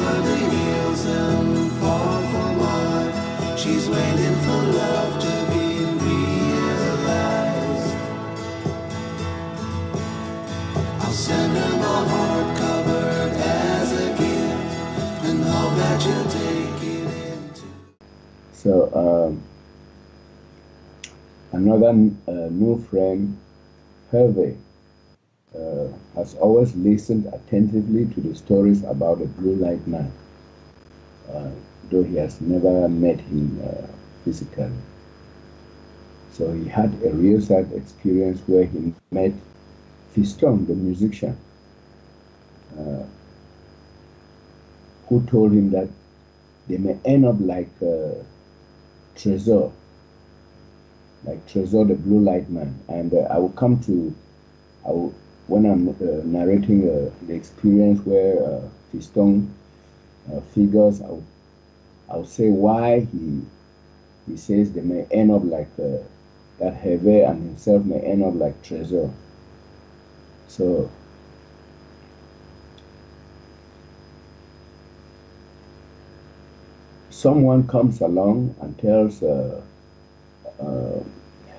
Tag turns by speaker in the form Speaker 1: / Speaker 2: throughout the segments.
Speaker 1: over the hills and far from wide. She's waiting for love to be realized. I'll send her my heart covered as a gift, and hope that you'll take it into.
Speaker 2: So another new friend, Hervey, has always listened attentively to the stories about the blue light man, though he has never met him physically. So he had a real-life experience where he met Fiston, the musician, who told him that they may end up like Trésor, the blue light man. And I will come to, when I'm narrating the experience where Fiston figures, I'll say why he says they may end up like that Hervé and himself may end up like Trésor. So someone comes along and tells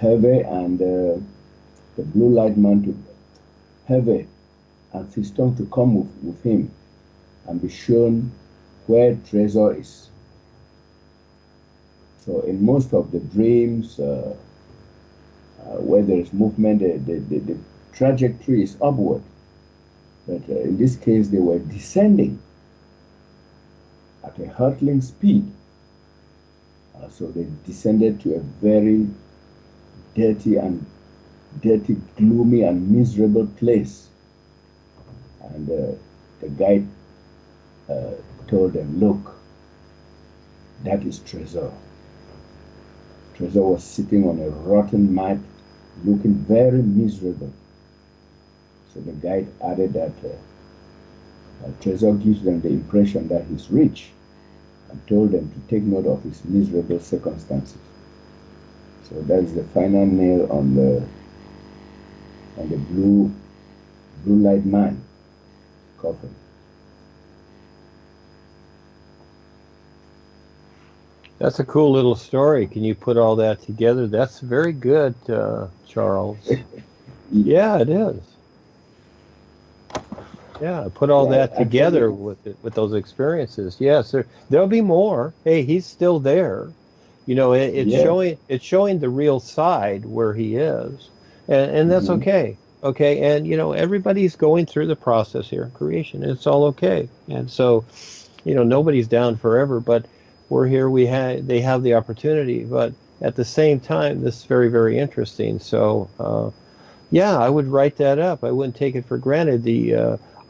Speaker 2: Hervé and the blue light man to Hervé and Fiston to come with him and be shown where Trésor is. So in most of the dreams where there is movement, the trajectory is upward. But in this case, they were descending at a hurtling speed. So they descended to a very dirty, gloomy, and miserable place. And the guide told them, look, that is Trésor. Trésor was sitting on a rotten mat, looking very miserable. So the guide added that Trésor gives them the impression that he's rich, and told them to take note of his miserable circumstances. So that is the final nail on the blue light man coffin.
Speaker 3: That's a cool little story. Can you put all that together? That's very good, Charles. Yeah, it is. Yeah, put all that together with those experiences. Yes, there'll be more. Hey, he's still there. You know, it's showing the real side where he is, and that's okay. Okay, and you know, everybody's going through the process here, creation. It's all okay, and so, you know, nobody's down forever, but we're here. They have the opportunity, but at the same time, this is very, very interesting. So, yeah, I would write that up. I wouldn't take it for granted.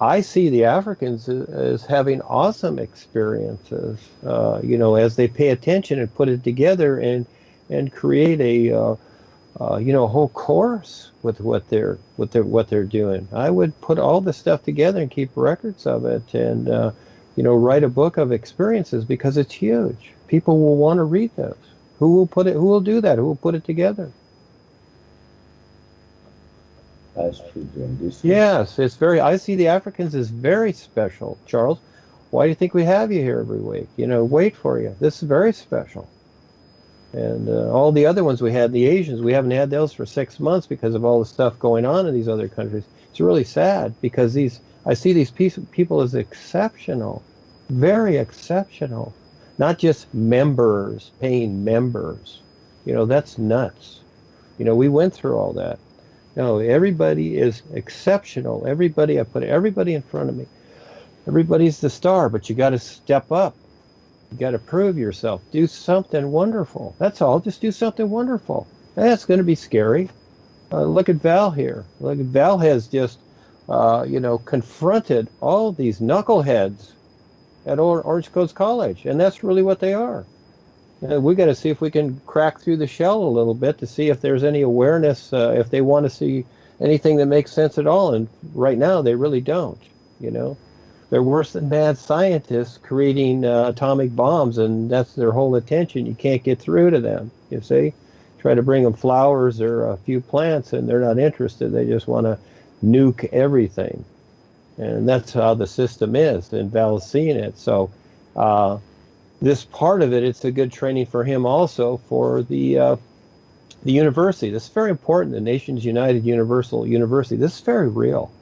Speaker 3: I see the Africans as having awesome experiences, you know, as they pay attention and put it together and create a, you know, whole course with what they're doing. I would put all the stuff together and keep records of it, and you know, write a book of experiences, because it's huge. People will want to read this. Who will do that? Who will put it together?
Speaker 2: That's true, Jim.
Speaker 3: Yes, it's very. I see the Africans as very special, Charles. Why do you think we have you here every week? You know, wait for you. This is very special. And all the other ones we had, the Asians, we haven't had those for 6 months because of all the stuff going on in these other countries. It's really sad, because I see these people as exceptional, very exceptional, not just members, paying members. You know, that's nuts. You know, we went through all that. No, everybody is exceptional. Everybody, I put everybody in front of me. Everybody's the star, but you got to step up. You got to prove yourself. Do something wonderful. That's all. Just do something wonderful. That's going to be scary. Look at Val here. Look at Val has just, you know, confronted all these knuckleheads at Orange Coast College, and that's really what they are. We got to see if we can crack through the shell a little bit to see if there's any awareness, if they want to see anything that makes sense at all. And right now, they really don't. You know, they're worse than mad scientists creating atomic bombs, and that's their whole attention. You can't get through to them. You see, try to bring them flowers or a few plants, and they're not interested. They just want to nuke everything. And that's how the system is, and Val's seeing it. So uh, this part of it, it's a good training for him also for the university. This is very important. The Nations United Universal University. This is very real.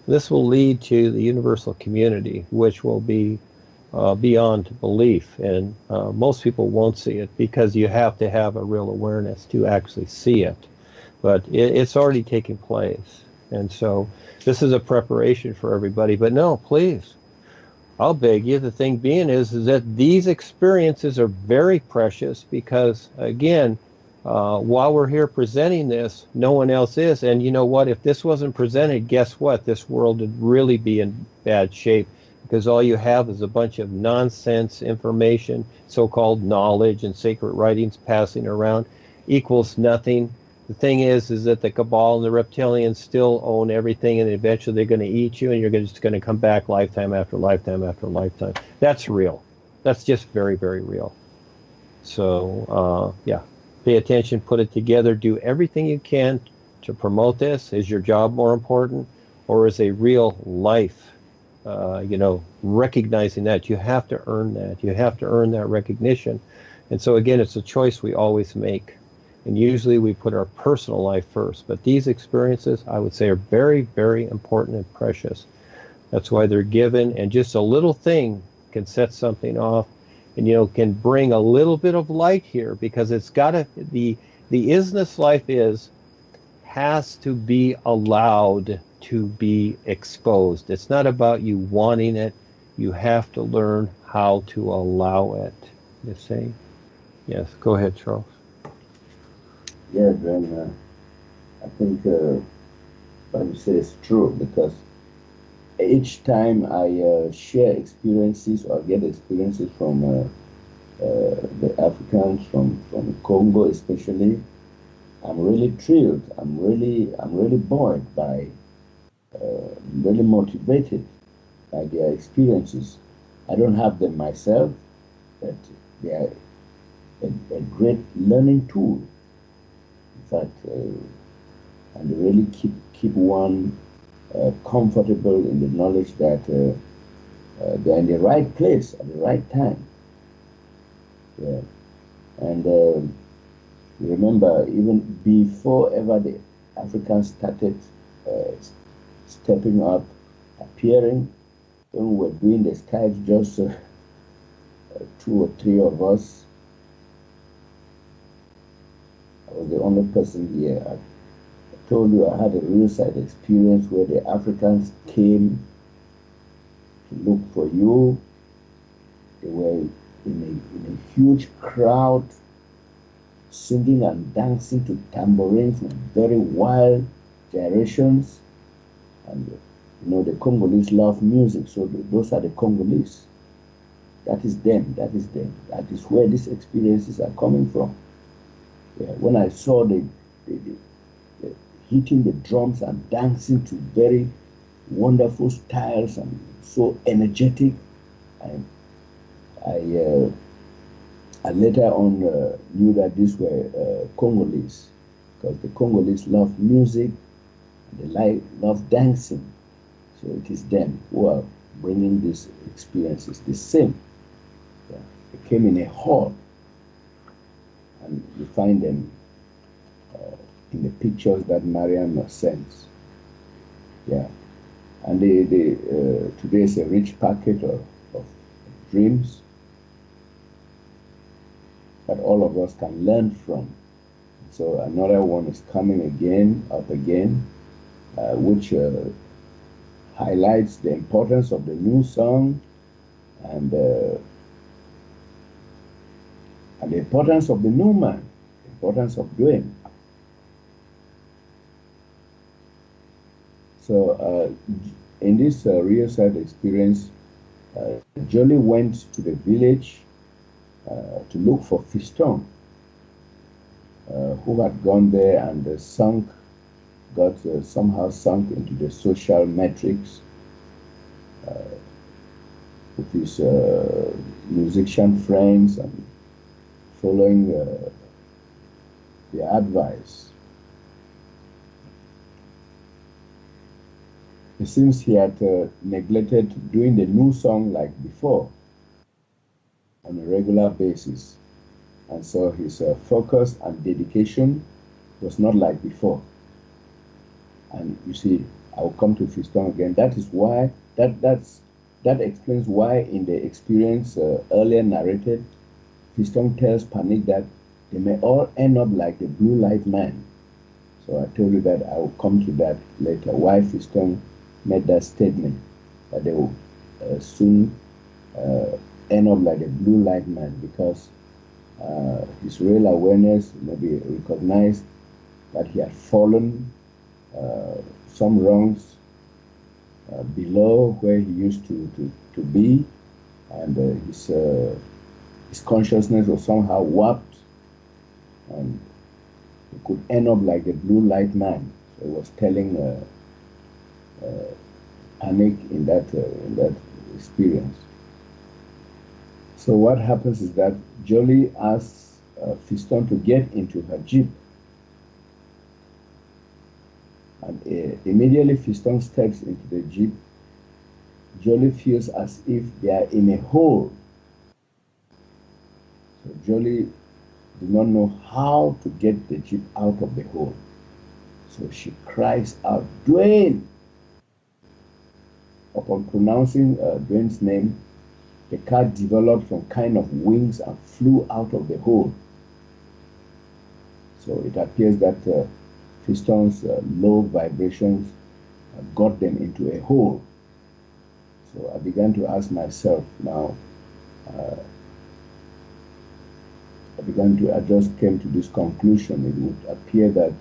Speaker 3: This will lead to the universal community, which will be beyond belief. And most people won't see it because you have to have a real awareness to actually see it. But it's already taking place. And so this is a preparation for everybody. But no, please, I'll beg you. The thing being is that these experiences are very precious because, again, while we're here presenting this, no one else is. And you know what? If this wasn't presented, guess what? This world would really be in bad shape because all you have is a bunch of nonsense information, so-called knowledge and sacred writings passing around equals nothing. The thing is that the cabal and the reptilians still own everything, and eventually they're going to eat you, and you're just going to come back lifetime after lifetime after lifetime. That's real. That's just very, very real. So, yeah, pay attention, put it together, do everything you can to promote this. Is your job more important, or is a real life, recognizing that? You have to earn that. You have to earn that recognition. And so, again, it's a choice we always make. And usually we put our personal life first. But these experiences, I would say, are very, very important and precious. That's why they're given. And just a little thing can set something off and, can bring a little bit of light here because it's got to, the isness life has to be allowed to be exposed. It's not about you wanting it. You have to learn how to allow it. You see? Yes, go ahead, Charles.
Speaker 2: Yeah, Duane, I think what you say is true because each time I share experiences or get experiences from the Africans, from Congo especially, I'm really thrilled. I'm really buoyed by, really motivated by their experiences. I don't have them myself, but they are a great learning tool. In fact, and they really keep one comfortable in the knowledge that they're in the right place at the right time. Yeah. And remember, even before ever the Africans started stepping up, appearing, when we were doing the Skype, just 2 or 3 of us, I was the only person here. I told you I had a real side experience where the Africans came to look for you. They were in a huge crowd, singing and dancing to tambourines and very wild gyrations. And the Congolese love music, so those are the Congolese. That is them. That is them. That is where these experiences are coming from. Yeah, when I saw the hitting the drums and dancing to very wonderful styles and so energetic, I later on knew that these were Congolese because the Congolese love music and they love dancing. So it is them who are bringing these experiences. The same. Yeah. They came in a hall. And you find them in the pictures that Mariam sends. Yeah. And today is a rich packet of dreams that all of us can learn from. So another one is coming up again, which highlights the importance of the new song and the importance of the new man, the importance of Duane. So in this real side experience, Jolly went to the village to look for Fiston, who had gone there and got somehow sunk into the social metrics with his musician friends and following their advice. It seems he had neglected doing the new song like before on a regular basis. And so his focus and dedication was not like before. And you see, I will come to Fiston again. That is why, that explains why in the experience earlier narrated, Fiston tells Panic that they may all end up like the blue light man. So I told you that I will come to that later, why Fiston made that statement, that they will soon end up like the blue light man, because his real awareness maybe recognized that he had fallen some rungs below where he used to be, and his consciousness was somehow warped, and he could end up like the blue light man. So he was telling Panic in that experience. So what happens is that Jolie asks Fiston to get into her jeep. And immediately Fiston steps into the jeep. Jolie feels as if they are in a hole. So Jolie did not know how to get the jeep out of the hole. So she cries out, "Duane!" Upon pronouncing Duane's name, the car developed some kind of wings and flew out of the hole. So it appears that Fiston's low vibrations got them into a hole. So I began to ask myself now, I just came to this conclusion. It would appear that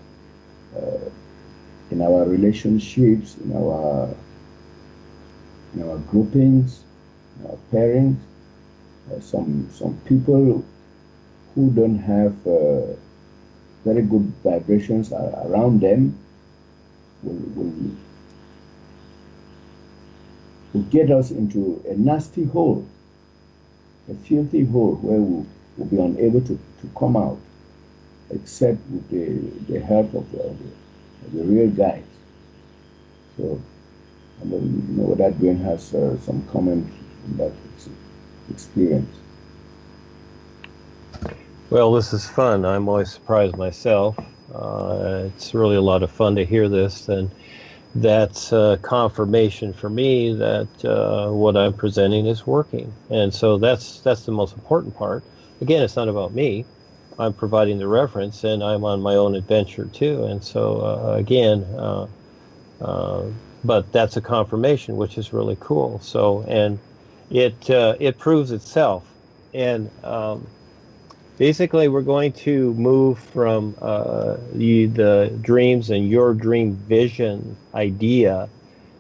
Speaker 2: in our relationships, in our groupings, in our pairings, some people who don't have very good vibrations around them will get us into a nasty hole, a filthy hole where we will be unable to come out, except with the help of the real guides. So I don't know whether Duane has some comment on that experience.
Speaker 3: Well, this is fun. I'm always surprised myself. It's really a lot of fun to hear this, and that's confirmation for me that what I'm presenting is working. And so that's the most important part. Again, it's not about me. I'm providing the reference, and I'm on my own adventure too. And so but that's a confirmation, which is really cool. So, and it proves itself. And basically, we're going to move from the dreams and your dream vision idea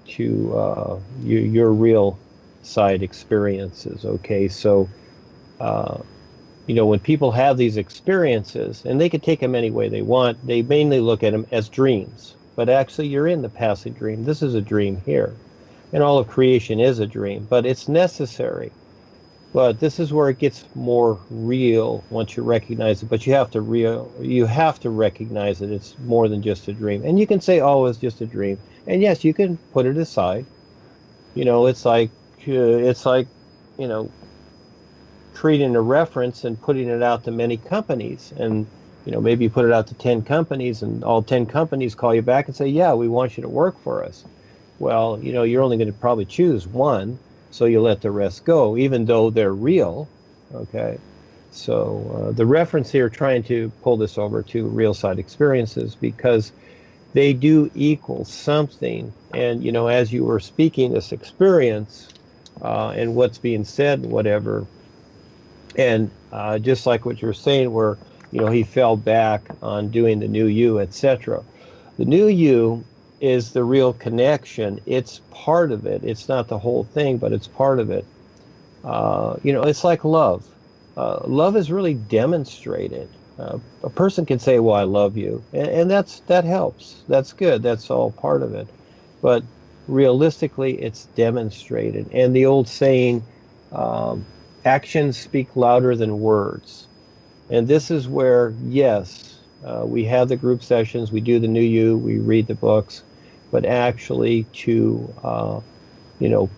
Speaker 3: to your real side experiences. Okay, so when people have these experiences, and they can take them any way they want, they mainly look at them as dreams. But actually, you're in the passing dream. This is a dream here. And all of creation is a dream, but it's necessary. But this is where it gets more real once you recognize it. But you have to recognize that it's more than just a dream. And you can say, "Oh, it's just a dream." And yes, you can put it aside. It's like treating a reference and putting it out to many companies, and maybe you put it out to 10 companies, and all 10 companies call you back and say, "Yeah, we want you to work for us." Well, you're only going to probably choose one. So you let the rest go, even though they're real, okay? So the reference here, trying to pull this over to real side experiences, because they do equal something. And, as you were speaking this experience and what's being said, whatever, and just like what you're saying, where, he fell back on doing the new you, etc. The new you is the real connection. It's part of it. It's not the whole thing, but it's part of it. It's like love. Love is really demonstrated. A person can say, "Well, I love you," and that helps. That's good. That's all part of it. But realistically, it's demonstrated. And the old saying, actions speak louder than words. And this is where, yes, we have the group sessions, we do the new you, we read the books, but actually to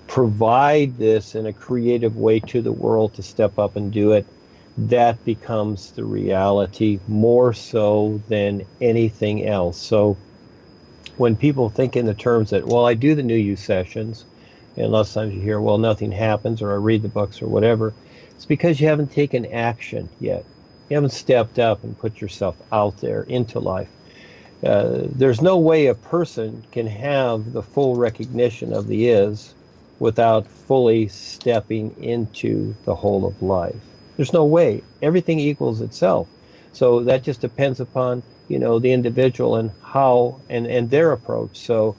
Speaker 3: provide this in a creative way to the world to step up and do it. That becomes the reality more so than anything else. So when people think in the terms that, well, I do the New You sessions, and lots of times you hear, well, nothing happens, or I read the books or whatever, it's because you haven't taken action yet. You haven't stepped up and put yourself out there into life. There's no way a person can have the full recognition of the is without fully stepping into the whole of life. There's no way. Everything equals itself. So that just depends upon, the individual and how and their approach. So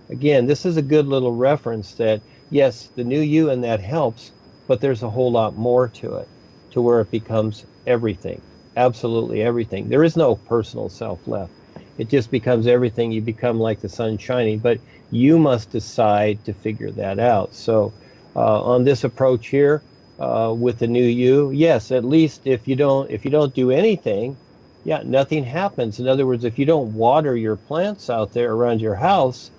Speaker 3: again, this is a good little reference that, yes, the New You and that helps, but there's a whole lot more to it, to where it becomes everything, absolutely everything. There is no personal self left. It just becomes everything. You become like the sun shining, but you must decide to figure that out. So on this approach here with the New You, yes, at least if you don't do anything, yeah, nothing happens. In other words, if you don't water your plants out there around your house,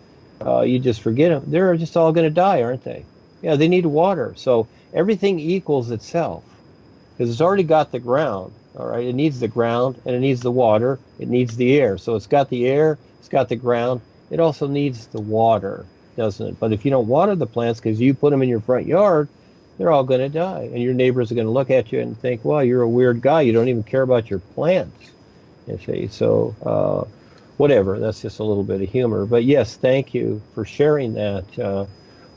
Speaker 3: you just forget them. They're just all going to die, aren't they? Yeah, they need water. So everything equals itself because it's already got the ground. All right, it needs the ground and it needs the water. It needs the air. So it's got the air, it's got the ground. It also needs the water, doesn't it? But if you don't water the plants because you put them in your front yard, they're all going to die. And your neighbors are going to look at you and think, well, you're a weird guy. You don't even care about your plants. You see, so whatever. That's just a little bit of humor. But yes, thank you for sharing that.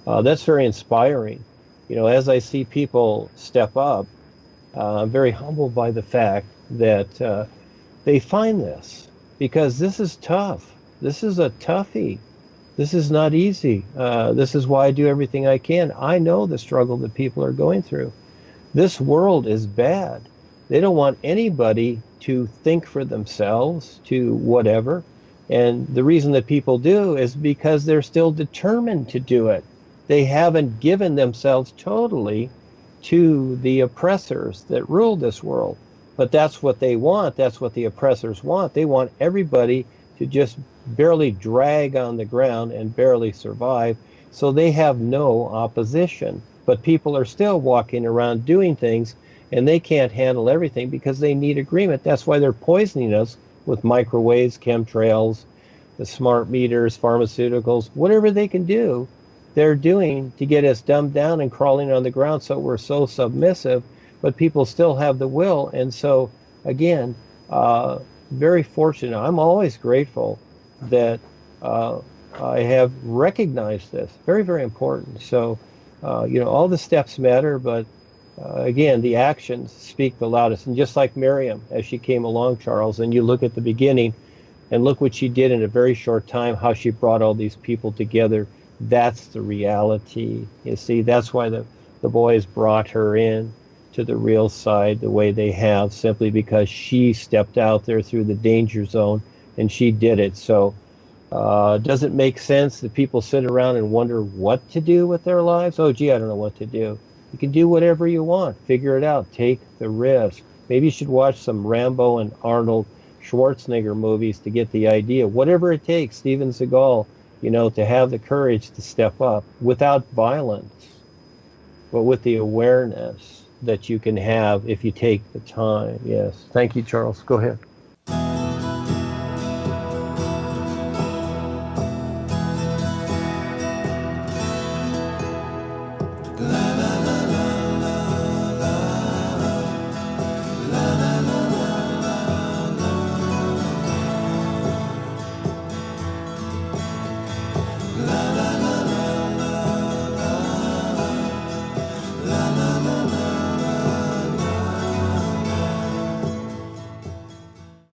Speaker 3: That's very inspiring. As I see people step up, I'm very humbled by the fact that they find this, because this is tough. This is a toughie. This is not easy. This is why I do everything I can. I know the struggle that people are going through. This world is bad. They don't want anybody to think for themselves, to whatever. And the reason that people do is because they're still determined to do it. They haven't given themselves totally to the oppressors that rule this world. But that's what they want. That's what the oppressors want. They want everybody to just barely drag on the ground and barely survive. So they have no opposition. But people are still walking around doing things, and they can't handle everything because they need agreement. That's why they're poisoning us with microwaves, chemtrails, the smart meters, pharmaceuticals, whatever they can do, they're doing to get us dumbed down and crawling on the ground so we're so submissive, but people still have the will. And so, again, very fortunate. I'm always grateful that I have recognized this. Very, very important. So, all the steps matter, but again, the actions speak the loudest. And just like Miriam, as she came along, Charles, and you look at the beginning and look what she did in a very short time, how she brought all these people together. That's the reality. You see, that's why the boys brought her in to the real side the way they have, simply because she stepped out there through the danger zone and she did it. So does it make sense that people sit around and wonder what to do with their lives? Oh, gee, I don't know what to do. You can do whatever you want. Figure it out. Take the risk. Maybe you should watch some Rambo and Arnold Schwarzenegger movies to get the idea. Whatever it takes, Steven Seagal, to have the courage to step up without violence, but with the awareness that you can have if you take the time. Yes. Thank you, Charles. Go ahead.